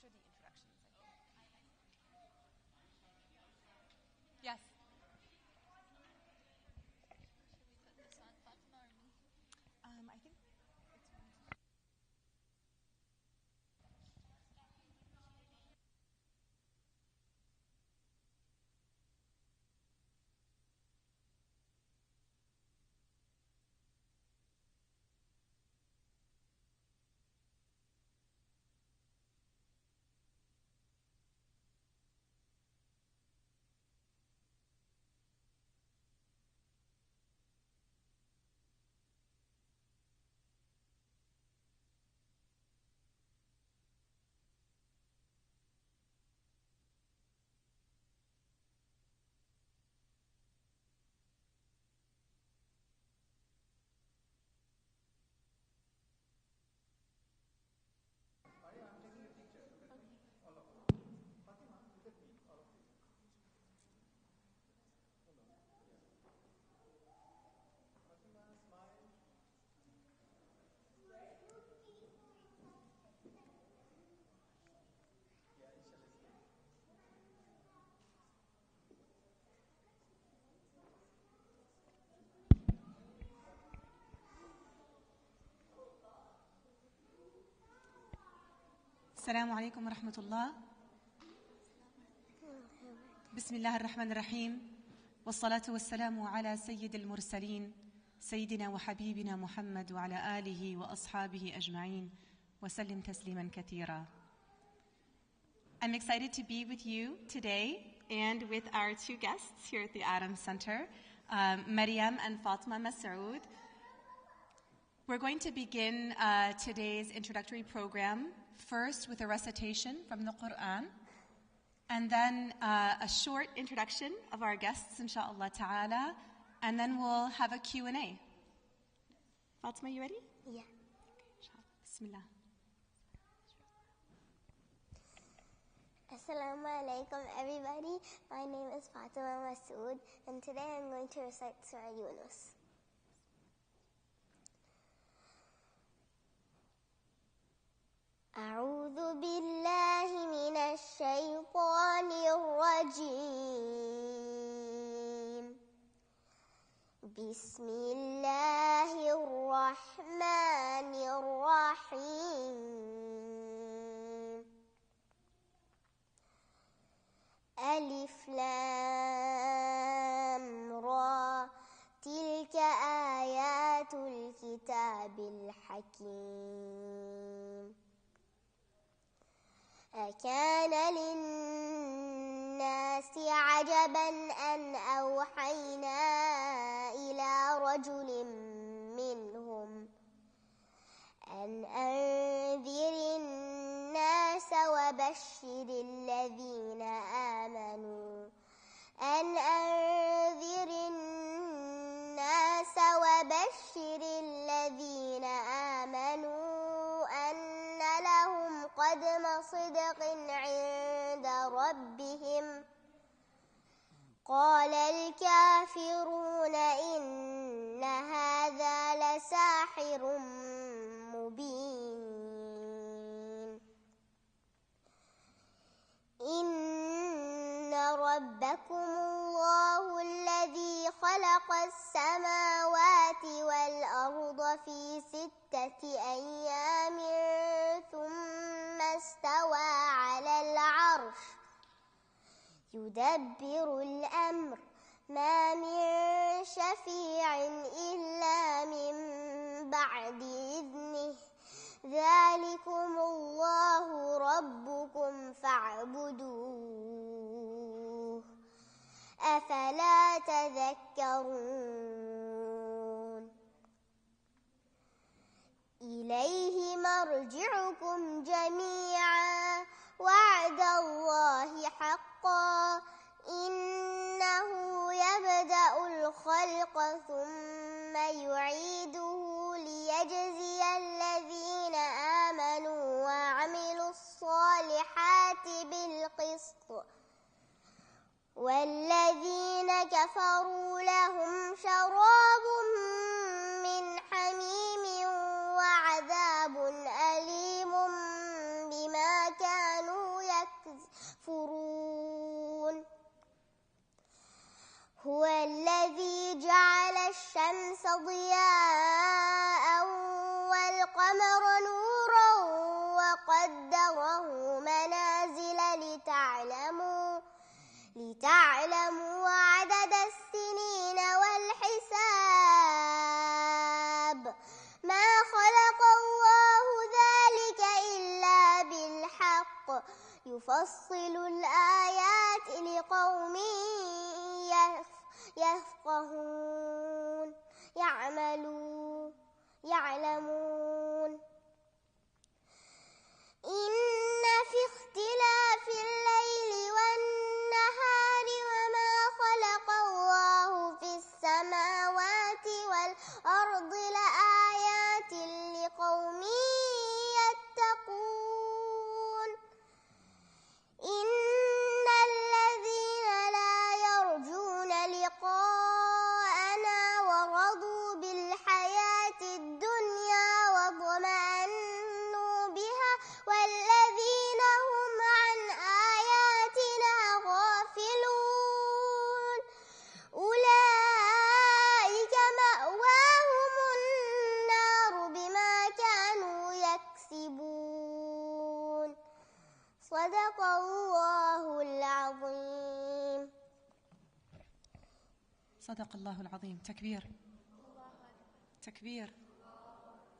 after the introductions, I think. Yes. Should we put this on Fatima or me? I think it's السلام عليكم ورحمة الله. بسم الله الرحمن الرحيم، والصلاة والسلام على سيد المرسلين سيدنا وحبيبنا محمد وعلى آله وأصحابه أجمعين وسلم تسليما كثيرا. I'm excited to be with you today and with our two guests here at the Adams Center, Maryam and Fatima Masud. We're going to begin today's introductory program first with a recitation from the Quran, and then a short introduction of our guests, inshallah ta'ala, and then we'll have a Q&A. Fatima, you ready? Yeah. Okay, Bismillah. Assalamu alaikum, everybody. My name is Fatima Masud, and today I'm going to recite Surah Yunus. أعوذ بالله من الشيطان الرجيم. بسم الله الرحمن الرحيم. ألف لام را تلك آيات الكتاب الحكيم. أكان للناس عجبا أن أوحينا إلى رجل منهم أن أنذر الناس وبشر الذين آمنوا أن لهم قدم صدق عند ربهم. قال الكافرون إن هذا لساحر مبين. إن ربكم الله الذي خلق السماوات والأرض في 6 أيام ثم استوى على العرش يدبر الأمر ما من شفيع إلا من بعد إذنه ذلكم الله ربكم فاعبدوه أفلا تذكرون. إليه مرجعكم جميعا وعد الله حقا إنه يبدأ الخلق ثم يعيده ليجزي الذين آمنوا وعملوا الصالحات بالقسط والذين كفروا لهم شراب من حميم وعذاب أليم بما كانوا ضياء والقمر نورا وقدره منازل لتعلموا عدد السنين والحساب ما خلق الله ذلك إلا بالحق يفصل الآيات لقوم يفقهون يعلمون إن في اختلاف الليل والنهار وما خلق الله في السماوات والأرض لآيات لقوم يتقون إن الذين لا يرجون لقاءنا ورضوا بالحياة الدنيا واطمأنوا بها والذين هم عن آياتنا غافلون أولئك مأواهم النار بما كانوا يكسبون صدق الله العظيم. صدق الله العظيم. تكبير تكبير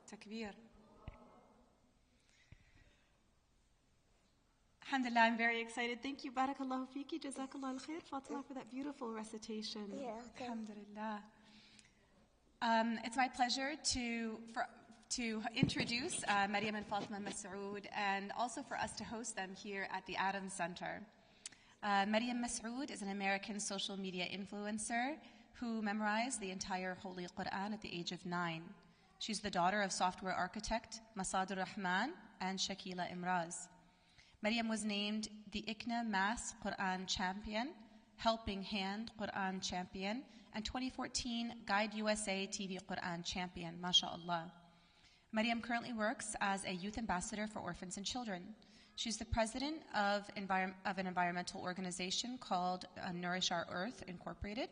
تكبير. Alhamdulillah, I'm very excited. Thank you, Barakallahu Fiki, Jazakallah al-Khair, Fatima, for that beautiful recitation. Yeah, okay. Alhamdulillah. It's my pleasure to introduce Maryam and Fatima Masud, and also for us to host them here at the Adams Center. Maryam Masud is an American social media influencer who memorized the entire Holy Quran at the age of 9. She's the daughter of software architect Masad Rahman and Shakila Imraz. Maryam was named the ICNA Mass Quran Champion, Helping Hand Quran Champion, and 2014 Guide USA TV Quran Champion, MashaAllah. Maryam currently works as a youth ambassador for orphans and children. She's the president of an environmental organization called Nourish Our Earth Incorporated.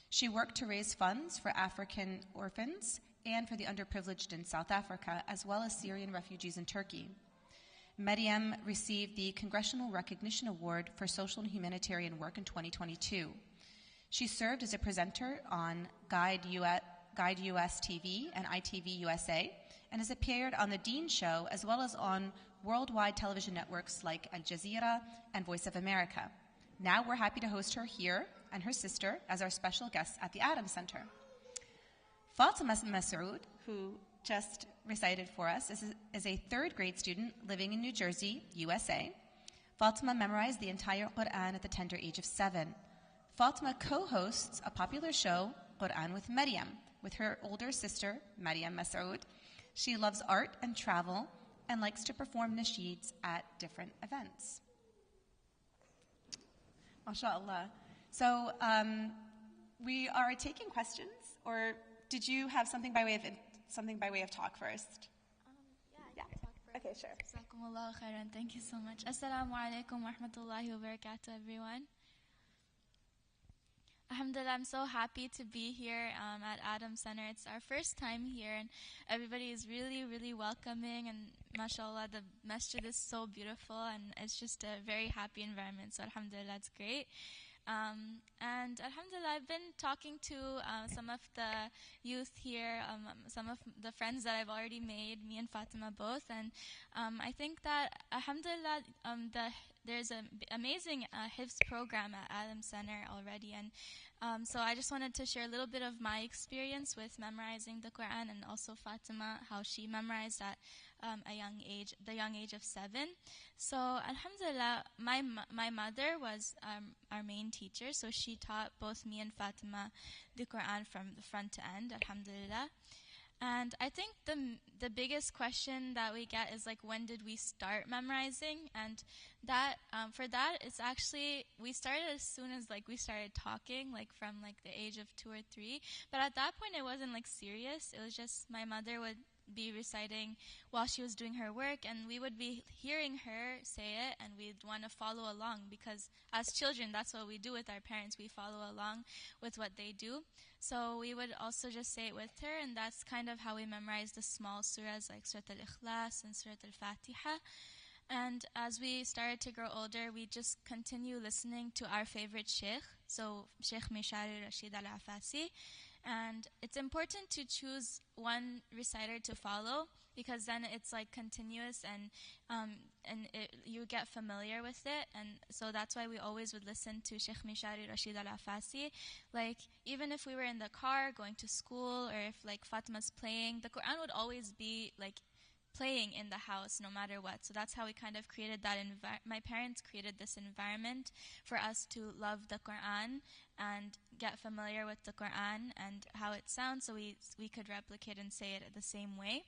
She worked to raise funds for African orphans and for the underprivileged in South Africa, as well as Syrian refugees in Turkey. Maryam received the Congressional Recognition Award for Social and Humanitarian Work in 2022. She served as a presenter on Guide US TV and ITV USA, and has appeared on The Dean Show, as well as on worldwide television networks like Al Jazeera and Voice of America. Now we're happy to host her here and her sister as our special guests at the Adams Center. Fatima Masud, who just recited for us, is a third grade student living in New Jersey, USA. Fatima memorized the entire Quran at the tender age of 7. Fatima co-hosts a popular show, Quran with Maryam, with her older sister, Maryam Masud. She loves art and travel and likes to perform nasheeds at different events. MashaAllah. So we are taking questions, or did you have something by way of talk first? Yeah, I can talk first. Okay, sure. Jazakumullahu khairan. Thank you so much. Assalamu alaikum wa rahmatullahi wa barakatuh, everyone. Alhamdulillah, I'm so happy to be here at Adams Center. It's our first time here, and everybody is really, really welcoming, and mashallah, the masjid is so beautiful, and it's just a very happy environment, so alhamdulillah, it's great. And alhamdulillah, I've been talking to some of the youth here, some of the friends that I've already made, me and Fatima both, and I think that alhamdulillah, there's an amazing Hifz program at Adams Center already, and so I just wanted to share a little bit of my experience with memorizing the Quran, and also Fatima, how she memorized at the young age of 7. So alhamdulillah, my mother was our main teacher, so she taught both me and Fatima the Quran from the front to end, alhamdulillah. And I think the biggest question that we get is like, when did we start memorizing? And That for that, it's actually we started as soon as we started talking, from the age of 2 or 3. But at that point, it wasn't serious. It was just my mother would be reciting while she was doing her work, and we would be hearing her say it, and we'd want to follow along, because as children, that's what we do with our parents. We follow along with what they do. So we would also just say it with her, and that's kind of how we memorized the small surahs like Surat al-Ikhlas and Surat al-Fatiha. And as we started to grow older, we just continue listening to our favorite sheikh, so Sheikh Mishari Rashid al-Afasi. And it's important to choose one reciter to follow, because then it's continuous, and you get familiar with it. And so that's why we always would listen to Sheikh Mishari Rashid al-Afasi. Even if we were in the car going to school, or if Fatima's playing, the Quran would always be playing in the house no matter what. So that's how we kind of created that my parents created this environment for us to love the Quran and get familiar with the Quran and how it sounds, so we could replicate and say it the same way.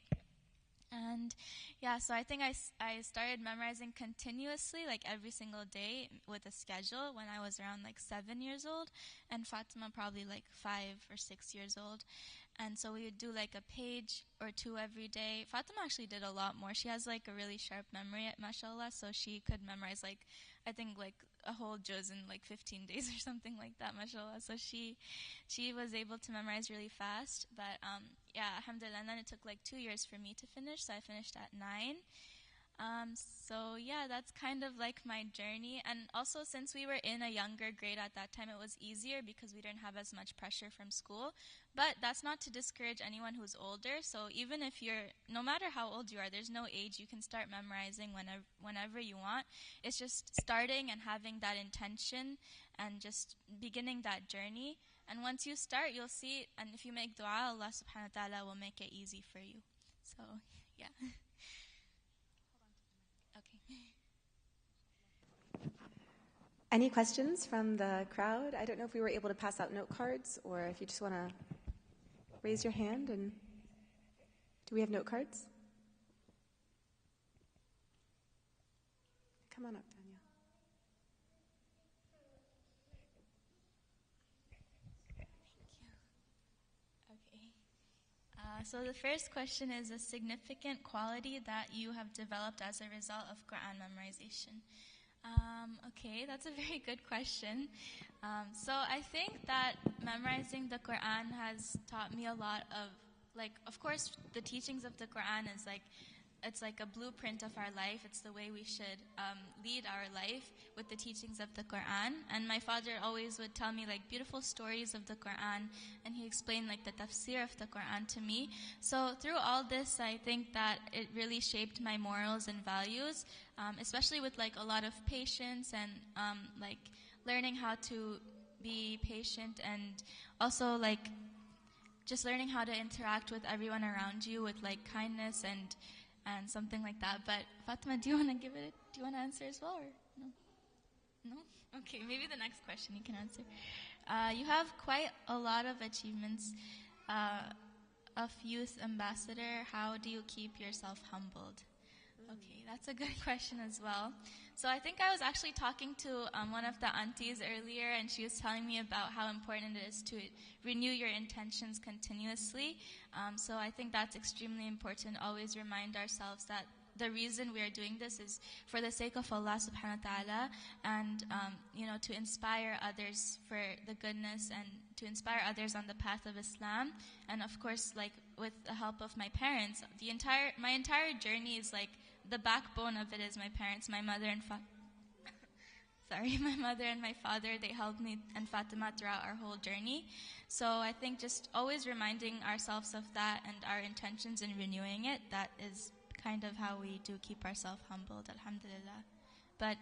And yeah, so I think I started memorizing continuously, every single day with a schedule, when I was around 7 years old, and Fatima probably 5 or 6 years old. And so we would do a page or 2 every day. Fatima actually did a lot more. She has a really sharp memory, mashallah, so she could memorize I think a whole juz in 15 days or something like that, mashallah. So she was able to memorize really fast. But yeah, alhamdulillah. And then it took 2 years for me to finish, so I finished at 9. So yeah, that's kind of my journey. And also, since we were in a younger grade at that time, it was easier because we didn't have as much pressure from school. But that's not to discourage anyone who's older. So even if no matter how old you are, there's no age. You can start memorizing whenever you want. It's just starting and having that intention and just beginning that journey. And once you start, you'll see, and if you make dua, Allah subhanahu wa ta'ala will make it easy for you. So yeah. Any questions from the crowd? I don't know if we were able to pass out note cards, or if you just want to raise your hand. And do we have note cards? Come on up, Daniel. Okay. So the first question is a significant quality that you have developed as a result of Quran memorization. Okay, that's a very good question. So I think that memorizing the Quran has taught me a lot of course, the teachings of the Quran is it's a blueprint of our life. It's the way we should lead our life with the teachings of the Quran. And my father always would tell me beautiful stories of the Quran, and he explained the tafsir of the Quran to me. So through all this, I think that it really shaped my morals and values, especially with a lot of patience and learning how to be patient, and also just learning how to interact with everyone around you with kindness and something like that. But Fatima, do you want to give it? Do you want to answer as well, or no? No? Okay, maybe the next question you can answer. You have quite a lot of achievements of youth ambassador. How do you keep yourself humbled? Okay, that's a good question as well. So I think I was actually talking to one of the aunties earlier, and she was telling me about how important it is to renew your intentions continuously. So I think that's extremely important. Always remind ourselves that the reason we are doing this is for the sake of Allah subhanahu wa ta'ala, and to inspire others for the goodness, and to inspire others on the path of Islam. And of course, with the help of my parents, my entire journey is the backbone of it is my parents, my mother and my mother and my father. They helped me and Fatima throughout our whole journey. So I think just always reminding ourselves of that and our intentions in renewing it, that is kind of how we do keep ourselves humbled, alhamdulillah. But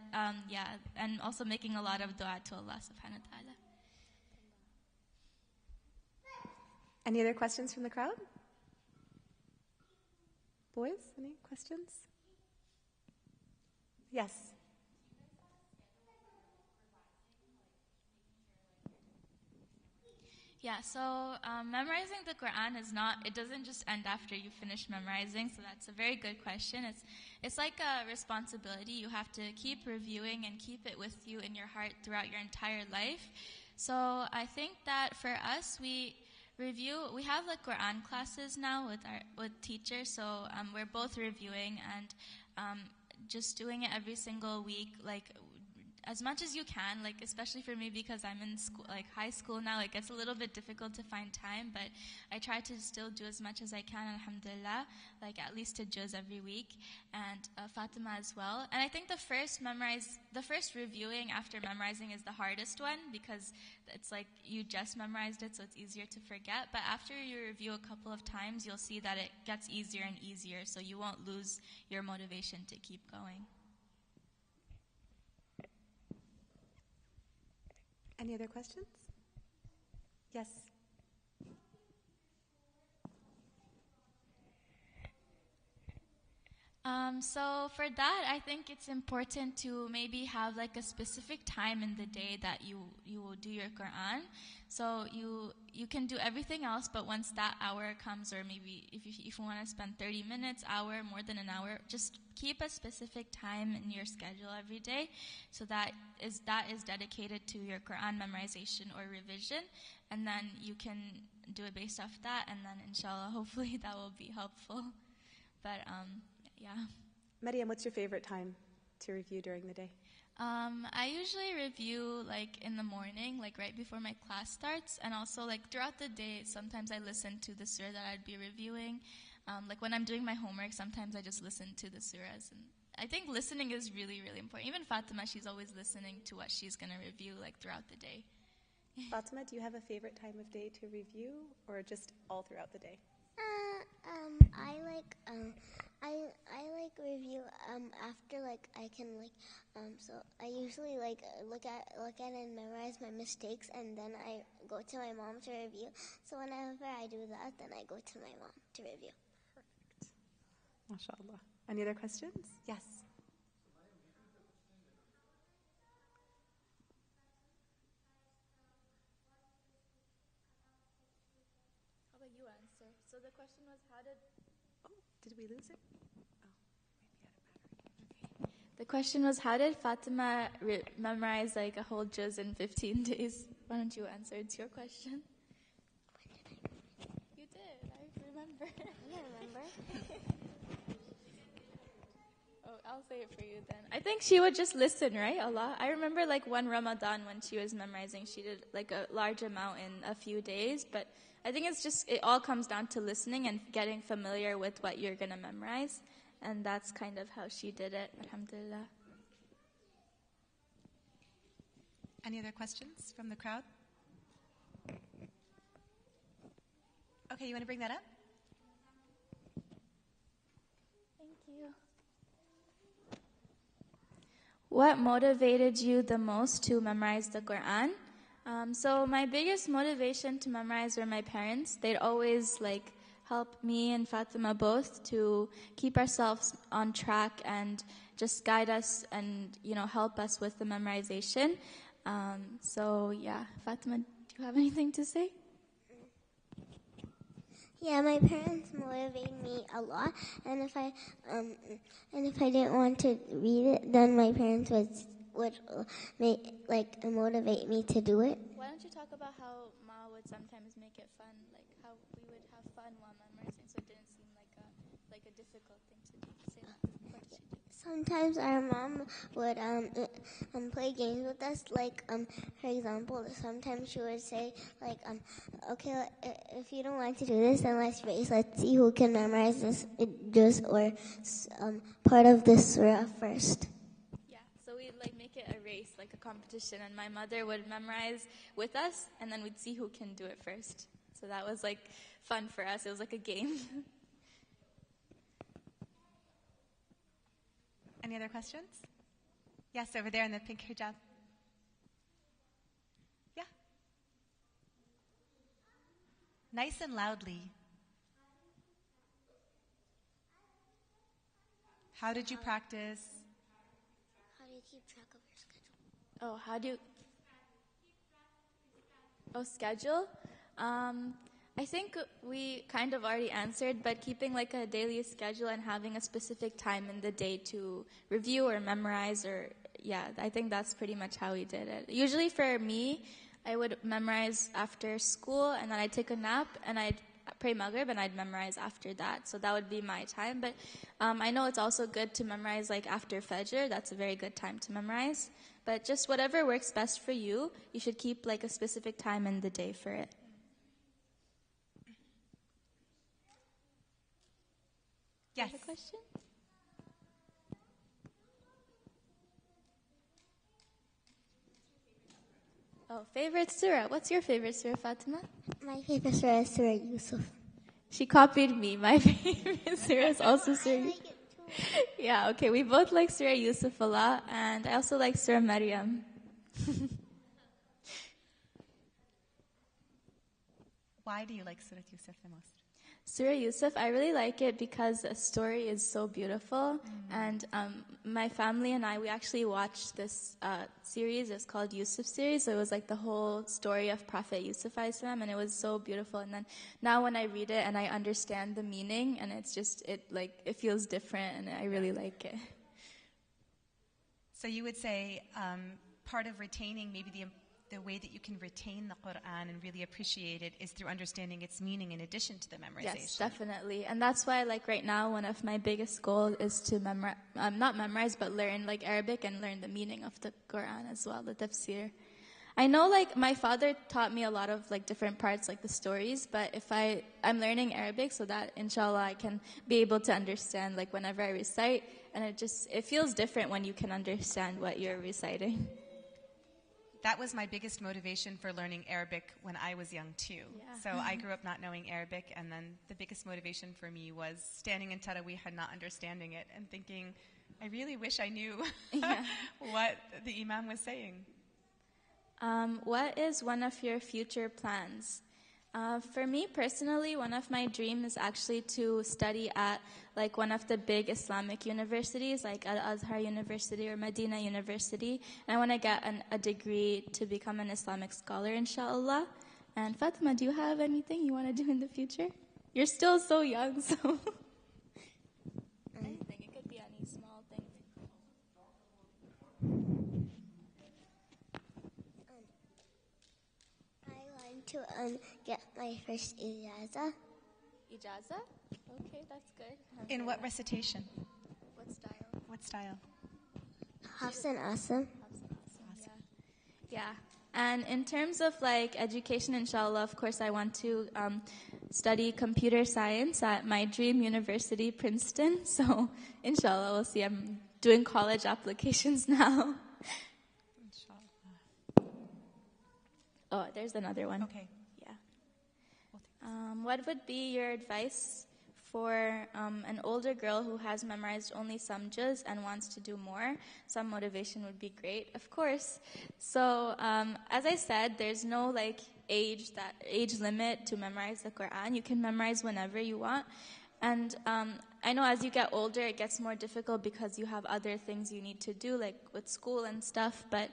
yeah, and also making a lot of dua to Allah subhanahu wa ta'ala. Any other questions from the crowd? Boys, any questions? Yes. Yeah, so memorizing the Quran it doesn't just end after you finish memorizing, so that's a very good question. It's like a responsibility. You have to keep reviewing and keep it with you in your heart throughout your entire life. So I think that for us, we have like Quran classes now with teachers, so we're both reviewing and just doing it every single week, like as much as you can, like especially for me because I'm in school, like high school now, it gets a little bit difficult to find time, but I try to still do as much as I can, alhamdulillah, like at least a juz every week, and Fatima as well. And I think the first reviewing after memorizing is the hardest one because it's like you just memorized it, so it's easier to forget. But after you review a couple of times, you'll see that it gets easier and easier, so you won't lose your motivation to keep going. Any other questions? Yes. So for that, I think it's important to maybe have like a specific time in the day that you will do your Quran. So you can do everything else, but once that hour comes, or maybe if you want to spend 30 minutes, hour, more than an hour, just keep a specific time in your schedule every day, so that is dedicated to your Quran memorization or revision, and then you can do it based off that, and then inshallah, hopefully that will be helpful. But yeah. Maryam, what's your favorite time to review during the day? I usually review like in the morning, like right before my class starts, and also like throughout the day. Sometimes I listen to the surah that I'd be reviewing. Like when I'm doing my homework, sometimes I just listen to the surahs. And I think listening is really, really important. Even Fatima, she's always listening to what she's going to review like throughout the day. Fatima, do you have a favorite time of day to review, or just all throughout the day? I like review after like I can like so I usually like look at it and memorize my mistakes, and then I go to my mom to review. So whenever I do that, then I go to my mom to review. Perfect. MashaAllah. Any other questions? Yes. How about you answer? So the question was, Did we lose it? The question was, how did Fatima memorize like a whole juz in 15 days? Why don't you answer? It's your question. You did. I remember. You remember? Oh, I'll say it for you then. I think she would just listen, right? Allah. I remember like one Ramadan when she was memorizing, she did like a large amount in a few days. But I think it all comes down to listening and getting familiar with what you're going to memorize. And that's kind of how she did it, alhamdulillah. Any other questions from the crowd? Okay, you want to bring that up? Thank you. What motivated you the most to memorize the Quran? So my biggest motivation to memorize were my parents. They'd always help me and Fatima both to keep ourselves on track and just guide us and help us with the memorization. So yeah, Fatima, do you have anything to say? Yeah, my parents motivate me a lot, and if I didn't want to read it, then my parents would motivate me to do it. Why don't you talk about how Ma would sometimes make it fun, like how we would have fun while memorizing, so it didn't seem like a difficult thing to do. Say that. What did she do? Sometimes our mom would play games with us. For example, sometimes she would say okay, if you don't want to do this, then let's race. Let's see who can memorize this juz or part of this surah first. Yeah, so we'd make it a race, like a competition, and my mother would memorize with us, and then we'd see who can do it first. So that was fun for us. It was like a game. Any other questions? Yes, over there in the pink hijab. Yeah. Nice and loudly. How did you practice? How do you keep track of your schedule? Oh, how do you... Oh, schedule? I think we kind of already answered, but keeping like a daily schedule and having a specific time in the day to review or memorize I think that's pretty much how we did it. Usually for me, I would memorize after school and then I'd take a nap and I'd pray Maghrib and I'd memorize after that. So that would be my time. But I know it's also good to memorize like after Fajr. That's a very good time to memorize. But just whatever works best for you, you should keep like a specific time in the day for it. Yes. Have a question? Oh, favorite surah. What's your favorite surah, Fatima? My favorite surah is Surah Yusuf. She copied me. My favorite surah is also Surah Yusuf. Like it too. Yeah, okay. We both like Surah Yusuf a lot, and I also like Surah Maryam. Why do you like Surah Yusuf the most? Surah Yusuf, I really like it because the story is so beautiful. And my family and I, we actually watched this series. It's called Yusuf series. So it was like the whole story of Prophet Yusuf alayhi salam, and it was so beautiful. And then now when I read it and I understand the meaning, and it's just, it feels different, and I really like it. So you would say part of retaining maybe the way that you can retain the Quran and really appreciate it is through understanding its meaning in addition to the memorization. Yes, definitely. And that's why, like, right now, one of my biggest goals is to not memorize, but learn, like, Arabic and learn the meaning of the Quran as well, the tafsir. I know, like, my father taught me a lot of, like, different parts, like the stories, but if I'm learning Arabic so that, inshallah, I can be able to understand, like, whenever I recite, and it feels different when you can understand what you're reciting. That was my biggest motivation for learning Arabic when I was young too. Yeah. So I grew up not knowing Arabic, and then the biggest motivation for me was standing in Taraweeh and not understanding it and thinking, I really wish I knew what the Imam was saying. What is one of your future plans? For me personally, one of my dreams is actually to study at like one of the big Islamic universities, like Al-Azhar University or Medina University. And I want to get a degree to become an Islamic scholar, inshallah. And Fatima, do you have anything you want to do in the future? You're still so young, so... Anything. It could be any small thing. I want to get my first ijaza. Ijaza? Okay, that's good. In what recitation? What style? What style? Hafs and Asim. Awesome. Yeah. And in terms of like education, inshallah, of course, I want to study computer science at my dream university, Princeton. So, inshallah, we'll see. I'm doing college applications now. Inshallah. Oh, there's another one. Okay. Yeah. We'll take this. What would be your advice for an older girl who has memorized only some juz and wants to do more? Some motivation would be great, of course. So, as I said, there's no like age limit to memorize the Quran. You can memorize whenever you want. And I know as you get older, it gets more difficult because you have other things you need to do, like with school and stuff. But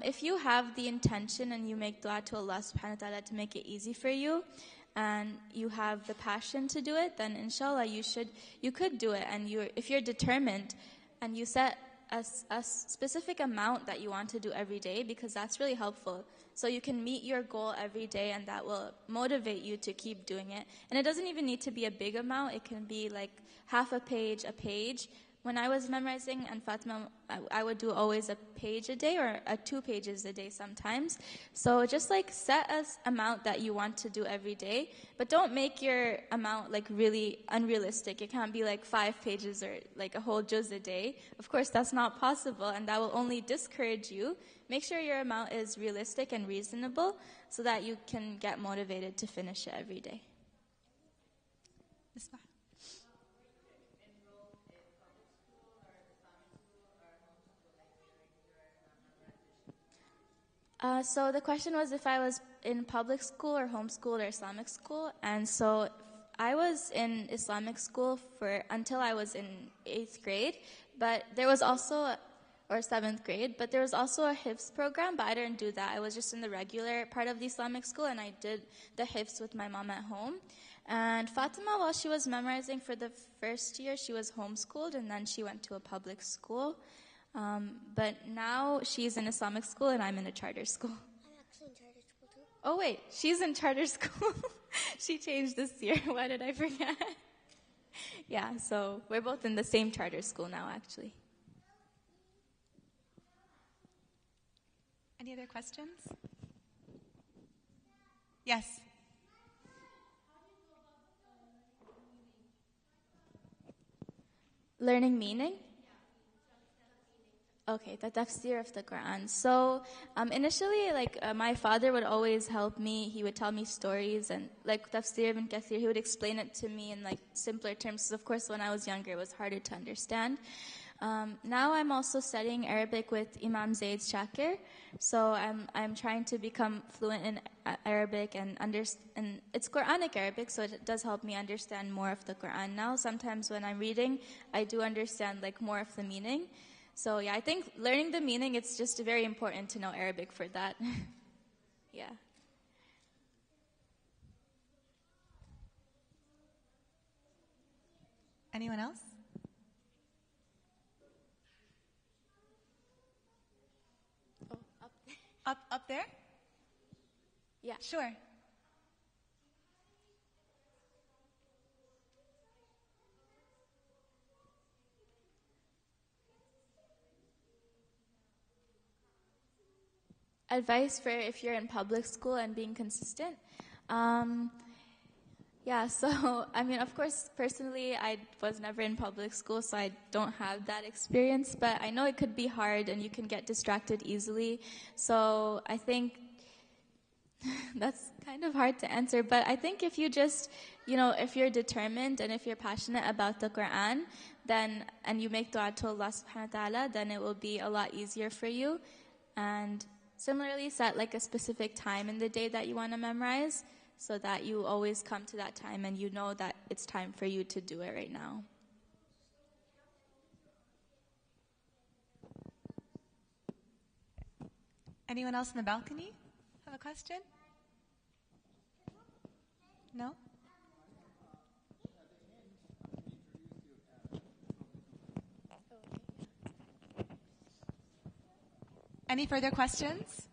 if you have the intention and you make dua to Allah subhanahu wa ta'ala to make it easy for you, and you have the passion to do it, then inshallah you could do it. And if you're determined and you set a specific amount that you want to do every day, because that's really helpful. So you can meet your goal every day, and that will motivate you to keep doing it. And it doesn't even need to be a big amount. It can be like half a page. When I was memorizing, and Fatima, I would do always a page a day or 2 pages a day sometimes. So just like set an amount that you want to do every day, but don't make your amount like really unrealistic. It can't be like 5 pages or like a whole juz a day. Of course, that's not possible, and that will only discourage you. Make sure your amount is realistic and reasonable so that you can get motivated to finish it every day. Misbah. So the question was if I was in public school or homeschooled or Islamic school. And so I was in Islamic school until I was in 8th grade. But there was also or 7th grade, but there was also a Hifz program, but I didn't do that. I was just in the regular part of the Islamic school, and I did the Hifz with my mom at home. And Fatima, while she was memorizing for the first year, she was homeschooled, and then she went to a public school. But now she's in Islamic school, and I'm in a charter school. I'm actually in charter school too. Oh, wait, she's in charter school. She changed this year. Why did I forget? Yeah, so we're both in the same charter school now, actually. Any other questions? Yes. Learning meaning? Okay, the tafsir of the Quran. So initially, my father would always help me. He would tell me stories, and like tafsir ibn Kathir, he would explain it to me in simpler terms. Because of course, when I was younger, it was harder to understand. Now I'm also studying Arabic with Imam Zaid Shakir. So I'm trying to become fluent in Arabic and it's Quranic Arabic, so it does help me understand more of the Quran now. Sometimes when I'm reading, I do understand more of the meaning. So yeah, I think learning the meaning, it's just very important to know Arabic for that. Yeah. Anyone else? Oh, up there. Up there? Yeah. Sure. Advice for if you're in public school and being consistent. Yeah, so, of course, personally, I was never in public school, so I don't have that experience, but I know it could be hard and you can get distracted easily. So I think that's kind of hard to answer, but I think if you just, if you're determined and if you're passionate about the Quran, and you make dua to Allah subhanahu wa ta'ala, then it will be a lot easier for you. And similarly, set a specific time in the day that you want to memorize, so that you always come to that time and you know that it's time for you to do it right now. Anyone else in the balcony have a question? No? Any further questions?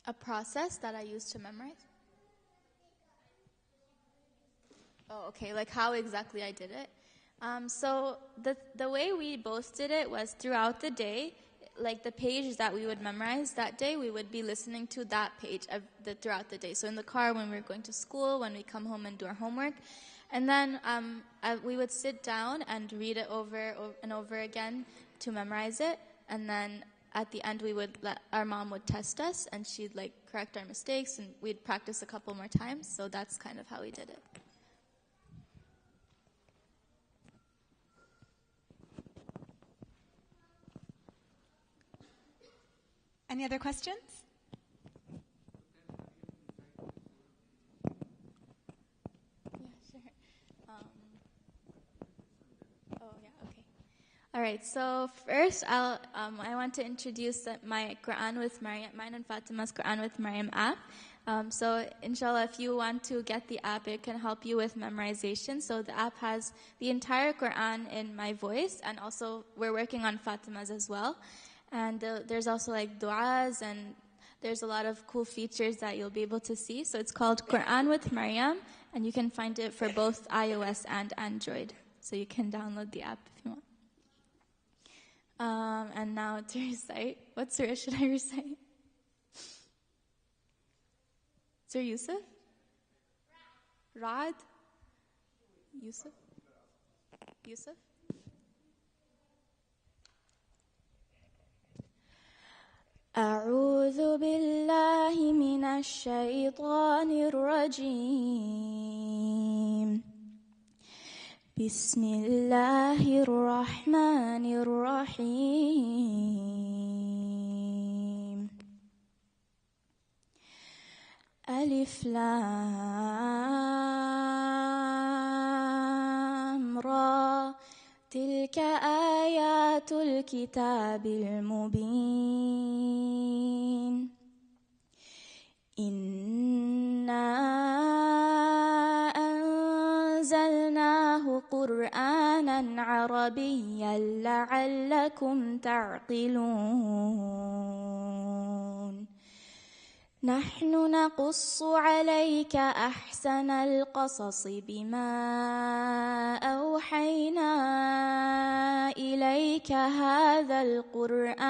A process that I use to memorize? Oh, okay, how exactly I did it? So the way we both did it was throughout the day, the page that we would memorize that day, we would be listening to that page throughout the day. So in the car, when we were going to school, when we come home and do our homework. And then we would sit down and read it over and over again to memorize it. And then at the end, our mom would test us, and she'd correct our mistakes, and we'd practice a couple more times. So that's kind of how we did it. Any other questions? Yeah, sure. All right, so first I want to introduce my Quran with Maryam, mine and Fatima's Quran with Maryam app. So inshallah, if you want to get the app, it can help you with memorization. So the app has the entire Quran in my voice, and also we're working on Fatima's as well. And there's also du'as, and there's a lot of cool features that you'll be able to see. So it's called Quran with Maryam, and you can find it for both iOS and Android. So you can download the app if you want. And now to recite. What surah should I recite? Surah Yusuf? Ra'd? Yusuf? Yusuf? أعوذ بالله من الشيطان الرجيم بسم الله الرحمن الرحيم ألف ألف لام را تلك آيات الكتاب المبين إنا أنزلناه قرآنا عربيا لعلكم تعقلون نحن نقص عليك أحسن القصص بما أوحينا إليك هذا القرآن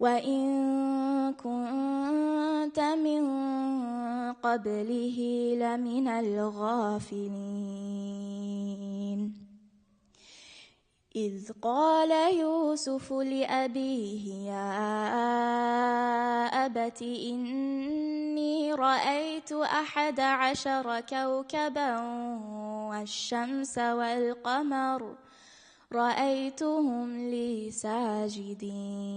وإن كنت من قبله لمن الغافلين إذ قال يوسف لأبيه يا أبت إني رأيت 11 كوكبا والشمس والقمر رأيتهم لي ساجدين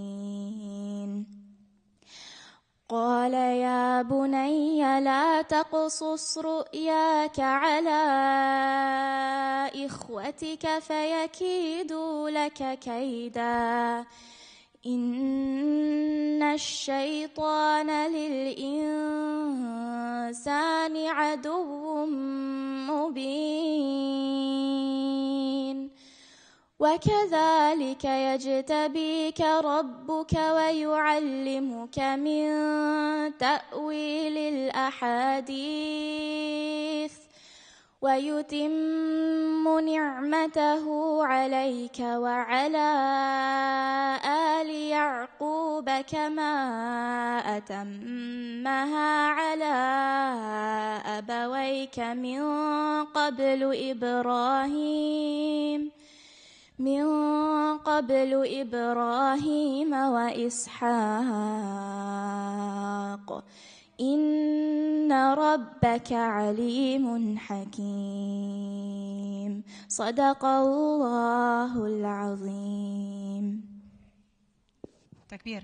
قال يا بني لا تقصص رؤياك على إخوتك فيكيدوا لك كيدا إن الشيطان للإنسان عدو مبين وكذلك يجتبيك ربك ويعلمك من تأويل الأحاديث ويتم نعمته عليك وعلى آل يعقوب كما أتمها على أبويك من قبل إبراهيم وإسحاق إن ربك عليم حكيم صدق الله العظيم. Takbir.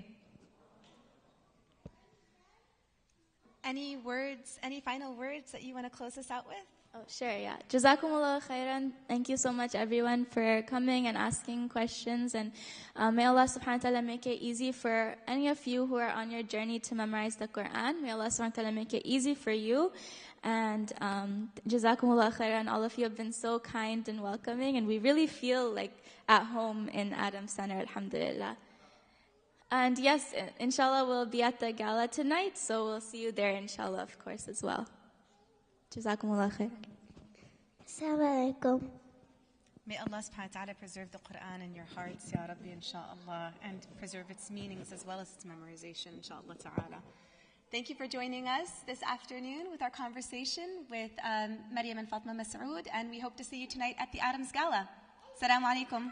Any final words that you want to close us out with? Oh, sure, yeah. Jazakumullah khairan. Thank you so much, everyone, for coming and asking questions. And may Allah subhanahu wa ta'ala make it easy for any of you who are on your journey to memorize the Quran. May Allah subhanahu wa ta'ala make it easy for you. And Jazakumullah khairan. All of you have been so kind and welcoming. And we really feel like at home in Adam Center, alhamdulillah. And yes, inshallah, we'll be at the gala tonight. So we'll see you there, inshallah, of course, as well. Jazakumullah khair. Assalamu alaikum. May Allah subhanahu wa ta'ala preserve the Quran in your hearts, Ya Rabbi, inshaAllah, and preserve its meanings as well as its memorization, inshaAllah ta'ala. Thank you for joining us this afternoon with our conversation with Maryam and Fatima Masud, and we hope to see you tonight at the Adams Gala. Assalamu alaikum.